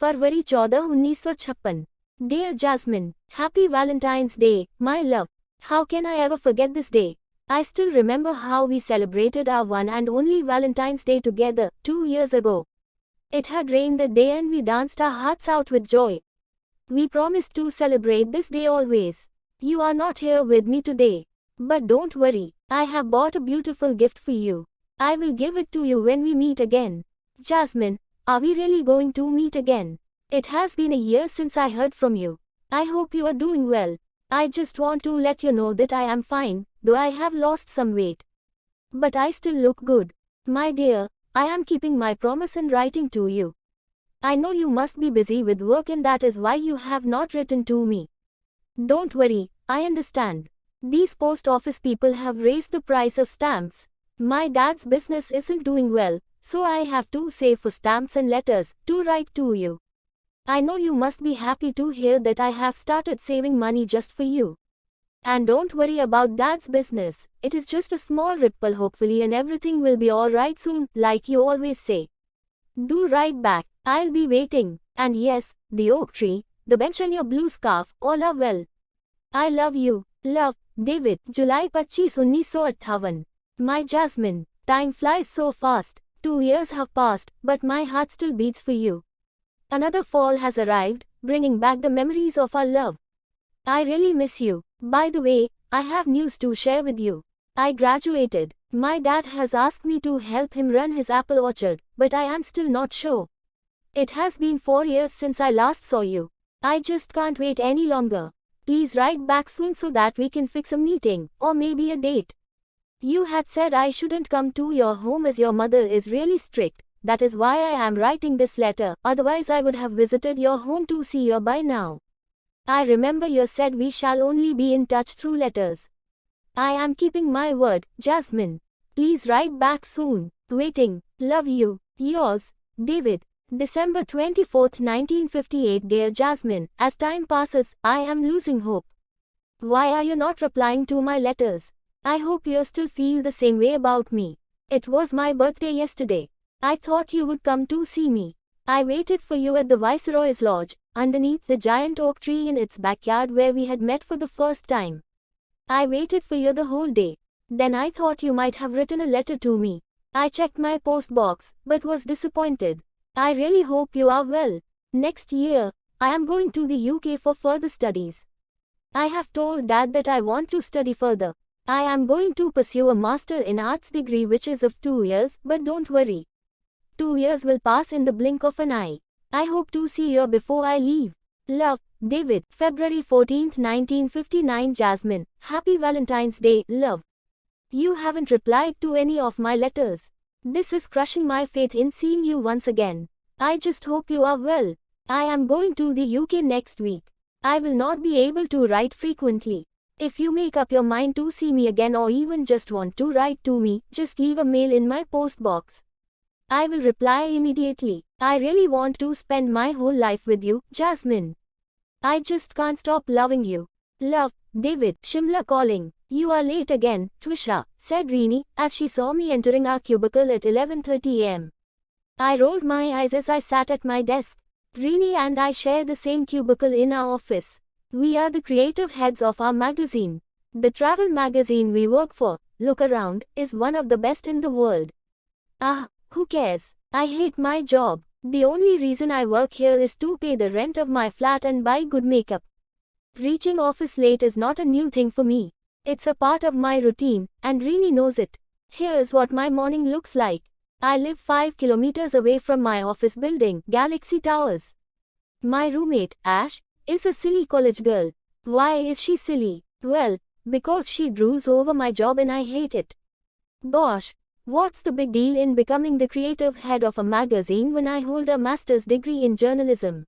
February 14, 1956. Dear Jasmine, Happy Valentine's Day, my love. How can I ever forget this day? I still remember how we celebrated our one and only Valentine's Day together, 2 years ago. It had rained that day and we danced our hearts out with joy. We promised to celebrate this day always. You are not here with me today. But don't worry, I have bought a beautiful gift for you. I will give it to you when we meet again. Jasmine, are we really going to meet again? It has been a year since I heard from you. I hope you are doing well. I just want to let you know that I am fine, though I have lost some weight. But I still look good. My dear, I am keeping my promise and writing to you. I know you must be busy with work and that is why you have not written to me. Don't worry, I understand. These post office people have raised the price of stamps. My dad's business isn't doing well, so I have to save for stamps and letters to write to you. I know you must be happy to hear that I have started saving money just for you. And don't worry about dad's business, it is just a small ripple hopefully and everything will be alright soon, like you always say. Do write back, I'll be waiting. And yes, the oak tree, the bench and your blue scarf, all are well. I love you. Love, David. July 25, 1958. My Jasmine, time flies so fast. 2 years have passed, but my heart still beats for you. Another fall has arrived, bringing back the memories of our love. I really miss you. By the way, I have news to share with you. I graduated. My dad has asked me to help him run his apple orchard, but I am still not sure. It has been 4 years since I last saw you. I just can't wait any longer. Please write back soon so that we can fix a meeting, or maybe a date. You had said I shouldn't come to your home as your mother is really strict. That is why I am writing this letter, otherwise I would have visited your home to see you by now. I remember you said we shall only be in touch through letters. I am keeping my word, Jasmine. Please write back soon. Waiting. Love you. Yours, David. December 24, 1958. Dear Jasmine, as time passes, I am losing hope. Why are you not replying to my letters? I hope you still feel the same way about me. It was my birthday yesterday. I thought you would come to see me. I waited for you at the Viceroy's Lodge, underneath the giant oak tree in its backyard where we had met for the first time. I waited for you the whole day. Then I thought you might have written a letter to me. I checked my post box, but was disappointed. I really hope you are well. Next year, I am going to the UK for further studies. I have told Dad that I want to study further. I am going to pursue a Master in Arts degree which is of 2 years, but don't worry. 2 years will pass in the blink of an eye. I hope to see you before I leave. Love, David. February 14, 1959. Jasmine, Happy Valentine's Day, love. You haven't replied to any of my letters. This is crushing my faith in seeing you once again. I just hope you are well. I am going to the UK next week. I will not be able to write frequently. If you make up your mind to see me again or even just want to write to me, just leave a mail in my post box. I will reply immediately. I really want to spend my whole life with you, Jasmine. I just can't stop loving you. Love, David. Shimla calling. You are late again, Twisha, said Reenie, as she saw me entering our cubicle at 11:30 am. I rolled my eyes as I sat at my desk. Reenie and I share the same cubicle in our office. We are the creative heads of our magazine. The travel magazine we work for, Look Around, is one of the best in the world. Ah, who cares? I hate my job. The only reason I work here is to pay the rent of my flat and buy good makeup. Reaching office late is not a new thing for me. It's a part of my routine, and Reenie knows it. Here's what my morning looks like. I live 5 kilometers away from my office building, Galaxy Towers. My roommate, Ash, is a silly college girl. Why is she silly? Well, because she drools over my job and I hate it. Gosh, what's the big deal in becoming the creative head of a magazine when I hold a master's degree in journalism?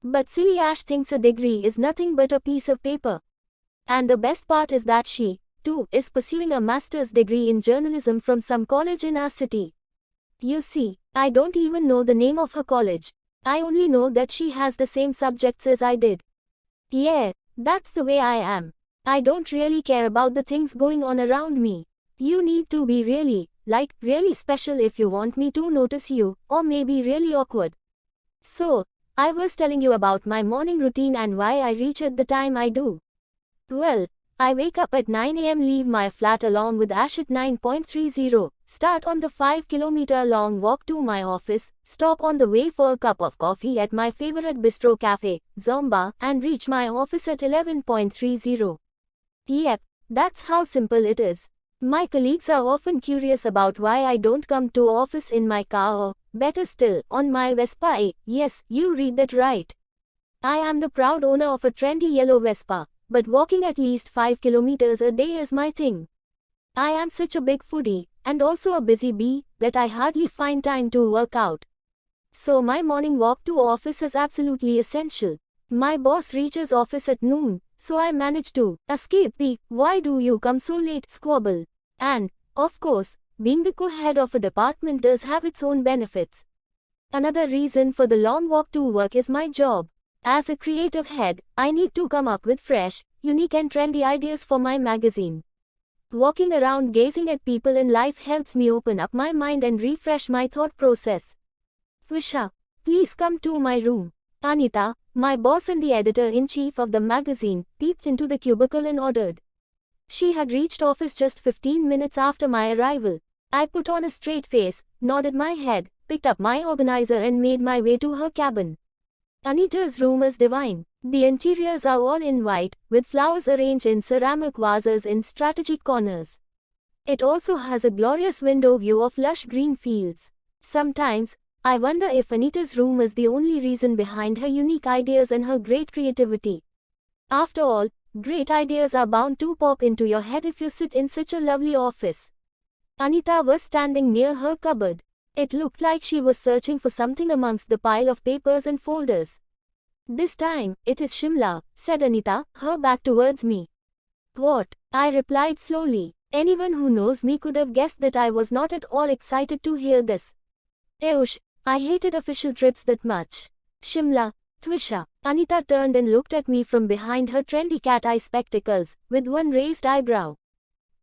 But silly Ash thinks a degree is nothing but a piece of paper. And the best part is that she, too, is pursuing a master's degree in journalism from some college in our city. You see, I don't even know the name of her college. I only know that she has the same subjects as I did. Yeah, that's the way I am. I don't really care about the things going on around me. You need to be really special if you want me to notice you, or maybe really awkward. So, I was telling you about my morning routine and why I reach at the time I do. Well, I wake up at 9 a.m., leave my flat along with Ash at 9:30, start on the 5-kilometer long walk to my office, stop on the way for a cup of coffee at my favorite bistro cafe, Zomba, and reach my office at 11:30. Yep, that's how simple it is. My colleagues are often curious about why I don't come to office in my car or, better still, on my Vespa. Yes, you read that right. I am the proud owner of a trendy yellow Vespa, but walking at least 5 kilometers a day is my thing. I am such a big foodie, and also a busy bee, that I hardly find time to work out. So my morning walk to office is absolutely essential. My boss reaches office at noon, so I manage to escape the "why do you come so late" squabble. And, of course, being the co-head of a department does have its own benefits. Another reason for the long walk to work is my job. As a creative head, I need to come up with fresh, unique and trendy ideas for my magazine. Walking around gazing at people in life helps me open up my mind and refresh my thought process. Twisha, please come to my room. Anita, my boss and the editor-in-chief of the magazine, peeped into the cubicle and ordered. She had reached office just 15 minutes after my arrival. I put on a straight face, nodded my head, picked up my organizer and made my way to her cabin. Anita's room is divine. The interiors are all in white, with flowers arranged in ceramic vases in strategic corners. It also has a glorious window view of lush green fields. Sometimes, I wonder if Anita's room is the only reason behind her unique ideas and her great creativity. After all, great ideas are bound to pop into your head if you sit in such a lovely office. Anita was standing near her cupboard. It looked like she was searching for something amongst the pile of papers and folders. "This time, it is Shimla," said Anita, her back towards me. "What?" I replied slowly. Anyone who knows me could have guessed that I was not at all excited to hear this. Eush, I hated official trips that much. "Shimla, Twisha." Anita turned and looked at me from behind her trendy cat eye spectacles, with one raised eyebrow.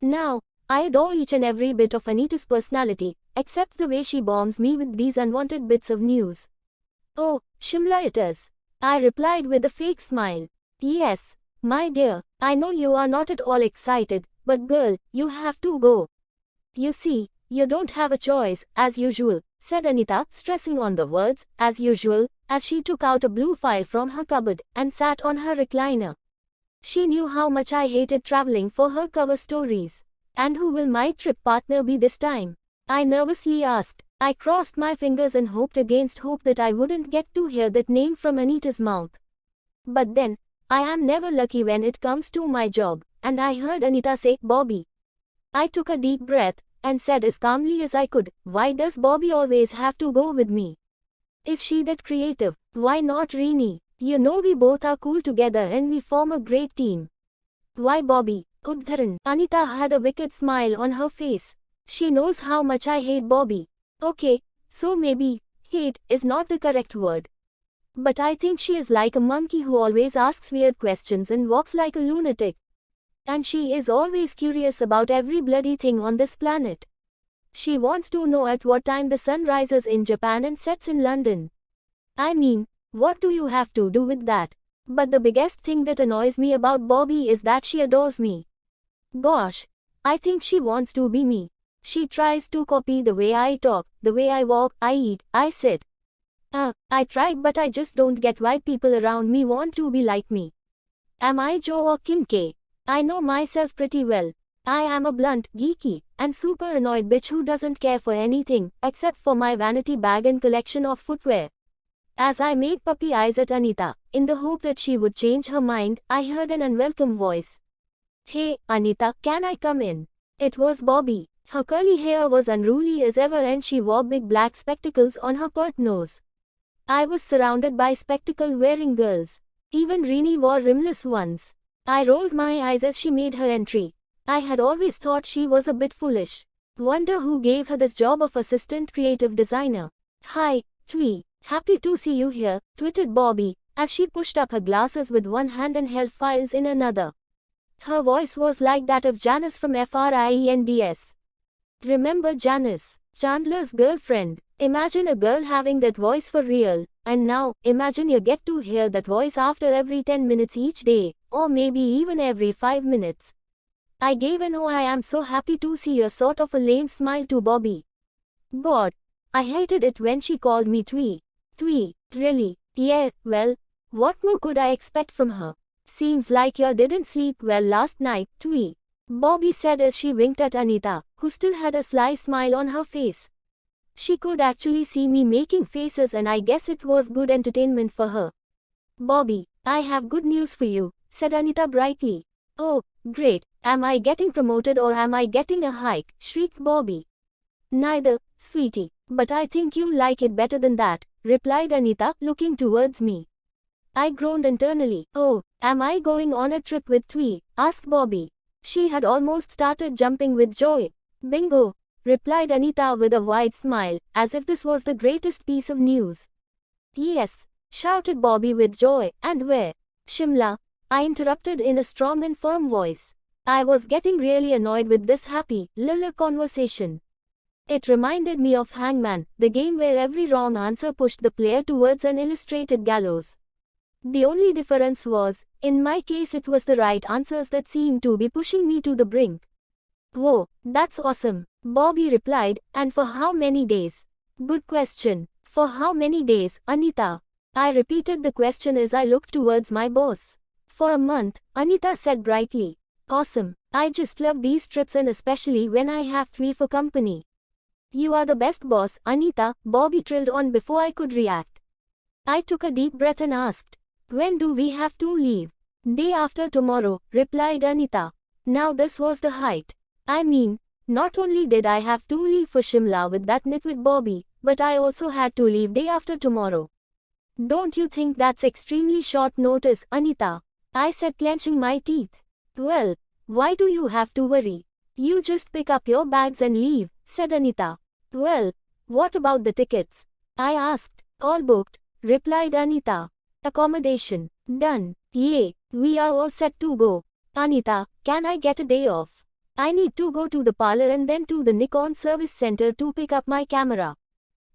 Now, I adore each and every bit of Anita's personality, except the way she bombs me with these unwanted bits of news. "Oh, Shimla it is," I replied with a fake smile. "Yes, my dear, I know you are not at all excited, but girl, you have to go. You see, you don't have a choice, as usual," said Anita, stressing on the words, "as usual," as she took out a blue file from her cupboard and sat on her recliner. She knew how much I hated traveling for her cover stories. "And who will my trip partner be this time?" I nervously asked. I crossed my fingers and hoped against hope that I wouldn't get to hear that name from Anita's mouth. But then, I am never lucky when it comes to my job, and I heard Anita say, "Bobby." I took a deep breath, and said as calmly as I could, "Why does Bobby always have to go with me? Is she that creative? Why not Rini? You know we both are cool together and we form a great team." "Why Bobby? Udharan." Anita had a wicked smile on her face. She knows how much I hate Bobby. Okay, so maybe, hate is not the correct word. But I think she is like a monkey who always asks weird questions and walks like a lunatic. And she is always curious about every bloody thing on this planet. She wants to know at what time the sun rises in Japan and sets in London. I mean, what do you have to do with that? But the biggest thing that annoys me about Bobby is that she adores me. Gosh, I think she wants to be me. She tries to copy the way I talk, the way I walk, I eat, I sit. I tried, but I just don't get why people around me want to be like me. Am I Joe or Kim K? I know myself pretty well. I am a blunt, geeky, and super annoyed bitch who doesn't care for anything, except for my vanity bag and collection of footwear. As I made puppy eyes at Anita, in the hope that she would change her mind, I heard an unwelcome voice. "Hey, Anita, can I come in?" It was Bobby. Her curly hair was unruly as ever and she wore big black spectacles on her pert nose. I was surrounded by spectacle-wearing girls. Even Rini wore rimless ones. I rolled my eyes as she made her entry. I had always thought she was a bit foolish. Wonder who gave her this job of assistant creative designer. "Hi, Twee. Happy to see you here," twittered Bobby, as she pushed up her glasses with one hand and held files in another. Her voice was like that of Janice from Friends. Remember Janice? Chandler's girlfriend. Imagine a girl having that voice for real. And now, imagine you get to hear that voice after every 10 minutes each day, or maybe even every 5 minutes. I gave an "oh, I am so happy to see you" sort of a lame smile to Bobby. God, I hated it when she called me Twee. Twee, really? Yeah, well, what more could I expect from her? Seems like you didn't sleep well last night, Twee, Bobby said as she winked at Anita, who still had a sly smile on her face. She could actually see me making faces, and I guess it was good entertainment for her. Bobby, I have good news for you, said Anita brightly. Oh, great, am I getting promoted or am I getting a hike? Shrieked Bobby. Neither, sweetie, but I think you'll like it better than that, replied Anita, looking towards me. I groaned internally. Oh, am I going on a trip with Twee? Asked Bobby. She had almost started jumping with joy. Bingo, replied Anita with a wide smile, as if this was the greatest piece of news. Yes, shouted Bobby with joy. And where? Shimla, I interrupted in a strong and firm voice. I was getting really annoyed with this happy, little conversation. It reminded me of Hangman, the game where every wrong answer pushed the player towards an illustrated gallows. The only difference was, in my case it was the right answers that seemed to be pushing me to the brink. Whoa, that's awesome, Bobby replied, and for how many days? Good question. For how many days, Anita? I repeated the question as I looked towards my boss. For a month, Anita said brightly. Awesome, I just love these trips, and especially when I have Twee for company. You are the best boss, Anita, Bobby trilled on before I could react. I took a deep breath and asked, when do we have to leave? Day after tomorrow, replied Anita. Now this was the height. I mean, not only did I have to leave for Shimla with that nitwit Bobby, but I also had to leave day after tomorrow. Don't you think that's extremely short notice, Anita? I said, clenching my teeth. Well, why do you have to worry? You just pick up your bags and leave, said Anita. Well, what about the tickets? I asked. All booked, replied Anita. Accommodation, done. Yay, we are all set to go. Anita, can I get a day off? I need to go to the parlor and then to the Nikon service center to pick up my camera.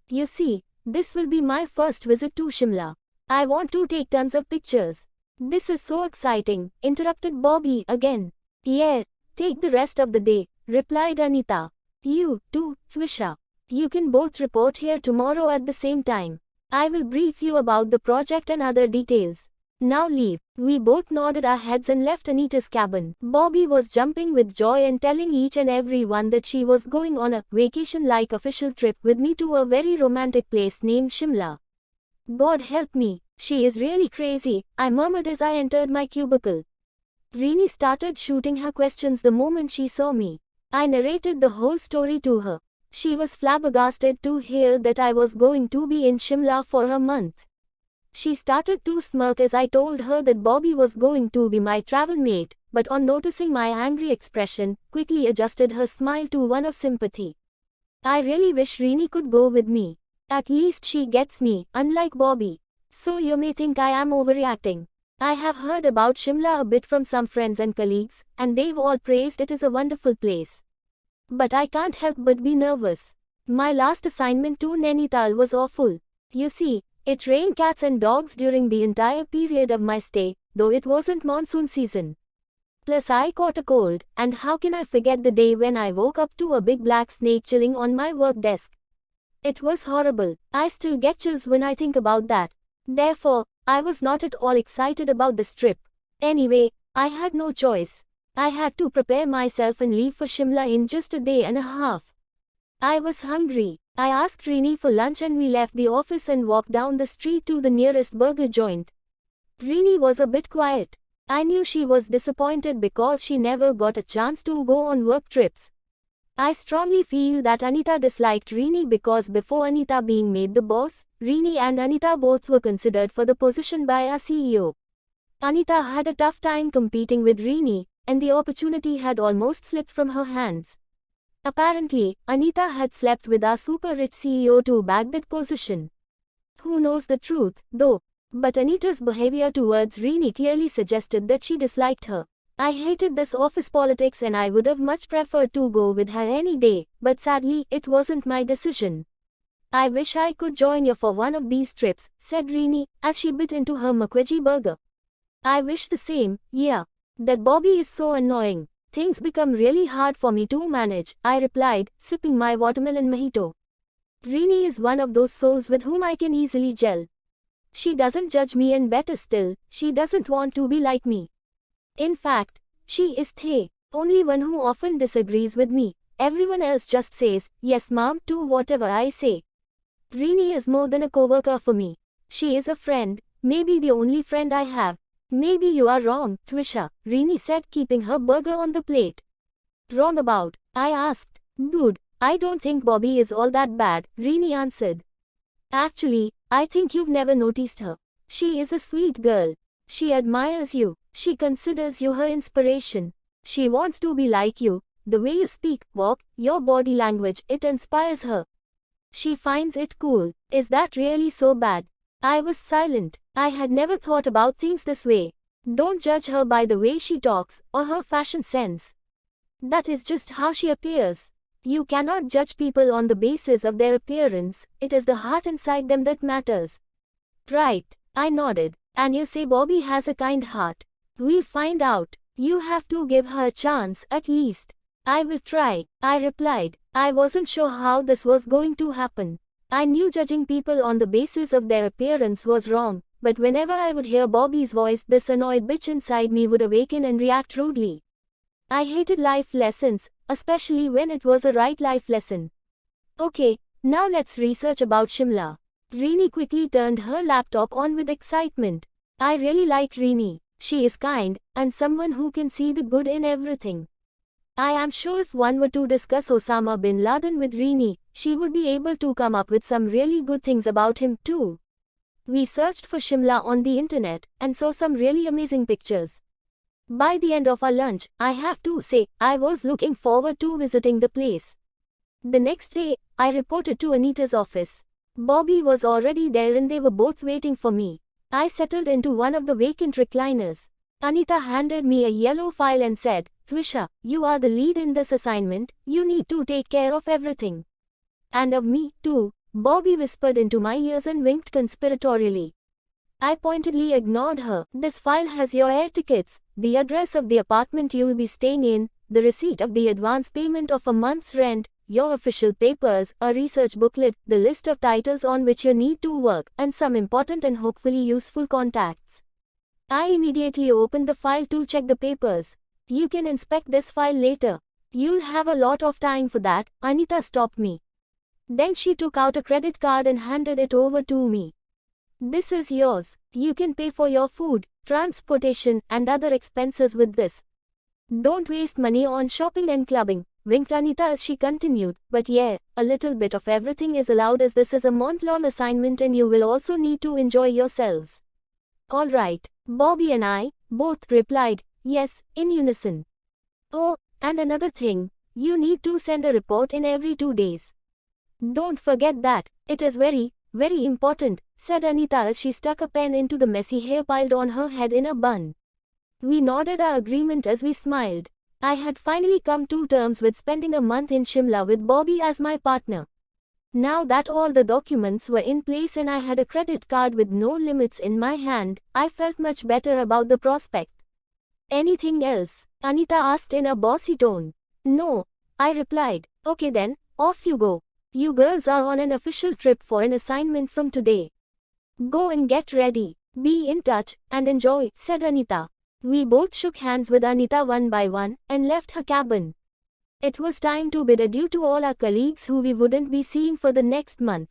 You see, this will be my first visit to Shimla. I want to take tons of pictures. This is so exciting, interrupted Bobby again. Yeah, take the rest of the day, replied Anita. You, too, Twisha. You can both report here tomorrow at the same time. I will brief you about the project and other details. Now leave. We both nodded our heads and left Anita's cabin. Bobby was jumping with joy and telling each and every one that she was going on a vacation-like official trip with me to a very romantic place named Shimla. God help me, she is really crazy, I murmured as I entered my cubicle. Rini started shooting her questions the moment she saw me. I narrated the whole story to her. She was flabbergasted to hear that I was going to be in Shimla for a month. She started to smirk as I told her that Bobby was going to be my travel mate, but on noticing my angry expression, quickly adjusted her smile to one of sympathy. I really wish Rini could go with me. At least she gets me, unlike Bobby. So you may think I am overreacting. I have heard about Shimla a bit from some friends and colleagues, and they've all praised it as a wonderful place. But I can't help but be nervous. My last assignment to Nainital was awful. You see, it rained cats and dogs during the entire period of my stay, though it wasn't monsoon season. Plus I caught a cold, and how can I forget the day when I woke up to a big black snake chilling on my work desk? It was horrible. I still get chills when I think about that. Therefore, I was not at all excited about this trip. Anyway, I had no choice. I had to prepare myself and leave for Shimla in just a day and a half. I was hungry. I asked Rini for lunch and we left the office and walked down the street to the nearest burger joint. Rini was a bit quiet. I knew she was disappointed because she never got a chance to go on work trips. I strongly feel that Anita disliked Rini because before Anita being made the boss, Rini and Anita both were considered for the position by our CEO. Anita had a tough time competing with Rini, and the opportunity had almost slipped from her hands. Apparently, Anita had slept with our super-rich CEO to bag that position. Who knows the truth, though? But Anita's behavior towards Rini clearly suggested that she disliked her. I hated this office politics and I would have much preferred to go with her any day, but sadly, it wasn't my decision. I wish I could join you for one of these trips, said Rini, as she bit into her McVeggie burger. I wish the same, yeah. That Bobby is so annoying. Things become really hard for me to manage, I replied, sipping my watermelon mojito. Rini is one of those souls with whom I can easily gel. She doesn't judge me, and better still, she doesn't want to be like me. In fact, she is the only one who often disagrees with me. Everyone else just says, yes ma'am, to whatever I say. Rini is more than a coworker for me. She is a friend, maybe the only friend I have. Maybe you are wrong, Twisha, Rini said, keeping her burger on the plate. Wrong about? I asked. Dude, I don't think Bobby is all that bad, Rini answered. Actually, I think you've never noticed her. She is a sweet girl. She admires you. She considers you her inspiration. She wants to be like you. The way you speak, walk, your body language, it inspires her. She finds it cool. Is that really so bad? I was silent. I had never thought about things this way. Don't judge her by the way she talks, or her fashion sense. That is just how she appears. You cannot judge people on the basis of their appearance. It is the heart inside them that matters. Right, I nodded. And you say Bobby has a kind heart. We'll find out. You have to give her a chance, at least. I will try, I replied. I wasn't sure how this was going to happen. I knew judging people on the basis of their appearance was wrong, but whenever I would hear Bobby's voice, this annoyed bitch inside me would awaken and react rudely. I hated life lessons, especially when it was a right life lesson. Okay, now let's research about Shimla. Rini quickly turned her laptop on with excitement. I really like Rini. She is kind, and someone who can see the good in everything. I am sure if one were to discuss Osama bin Laden with Rini, she would be able to come up with some really good things about him too. We searched for Shimla on the internet, and saw some really amazing pictures. By the end of our lunch, I have to say, I was looking forward to visiting the place. The next day, I reported to Anita's office. Bobby was already there and they were both waiting for me. I settled into one of the vacant recliners. Anita handed me a yellow file and said, Twisha, you are the lead in this assignment, you need to take care of everything. And of me, too, Bobby whispered into my ears and winked conspiratorially. I pointedly ignored her. This file has your air tickets, the address of the apartment you'll be staying in, the receipt of the advance payment of a month's rent, your official papers, a research booklet, the list of titles on which you need to work, and some important and hopefully useful contacts. I immediately opened the file to check the papers. You can inspect this file later. You'll have a lot of time for that, Anita stopped me. Then she took out a credit card and handed it over to me. This is yours. You can pay for your food, transportation, and other expenses with this. Don't waste money on shopping and clubbing, winked Anita as she continued, but yeah, a little bit of everything is allowed as this is a month-long assignment and you will also need to enjoy yourselves. Alright, Bobby and I both replied, yes, in unison. Oh, and another thing, you need to send a report in every 2 days. Don't forget that, it is very, very important, said Anita as she stuck a pen into the messy hair piled on her head in a bun. We nodded our agreement as we smiled. I had finally come to terms with spending a month in Shimla with Bobby as my partner. Now that all the documents were in place and I had a credit card with no limits in my hand, I felt much better about the prospect. Anything else? Anita asked in a bossy tone. No, I replied. Okay then, off you go. You girls are on an official trip for an assignment from today. Go and get ready. Be in touch, and enjoy, said Anita. We both shook hands with Anita one by one, and left her cabin. It was time to bid adieu to all our colleagues who we wouldn't be seeing for the next month.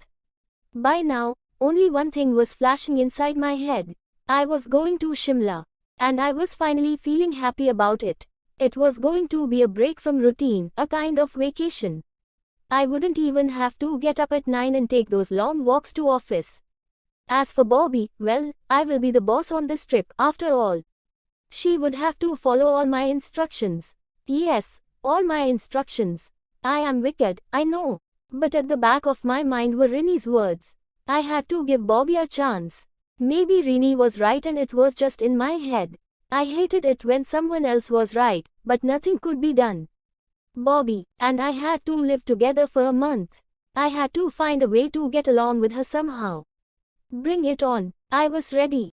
By now, only one thing was flashing inside my head. I was going to Shimla. And I was finally feeling happy about it. It was going to be a break from routine, a kind of vacation. I wouldn't even have to get up at 9 and take those long walks to office. As for Bobby, well, I will be the boss on this trip, after all. She would have to follow all my instructions. Yes, all my instructions. I am wicked, I know. But at the back of my mind were Rini's words. I had to give Bobby a chance. Maybe Rini was right and it was just in my head. I hated it when someone else was right, but nothing could be done. Bobby and I had to live together for a month. I had to find a way to get along with her somehow. Bring it on. I was ready.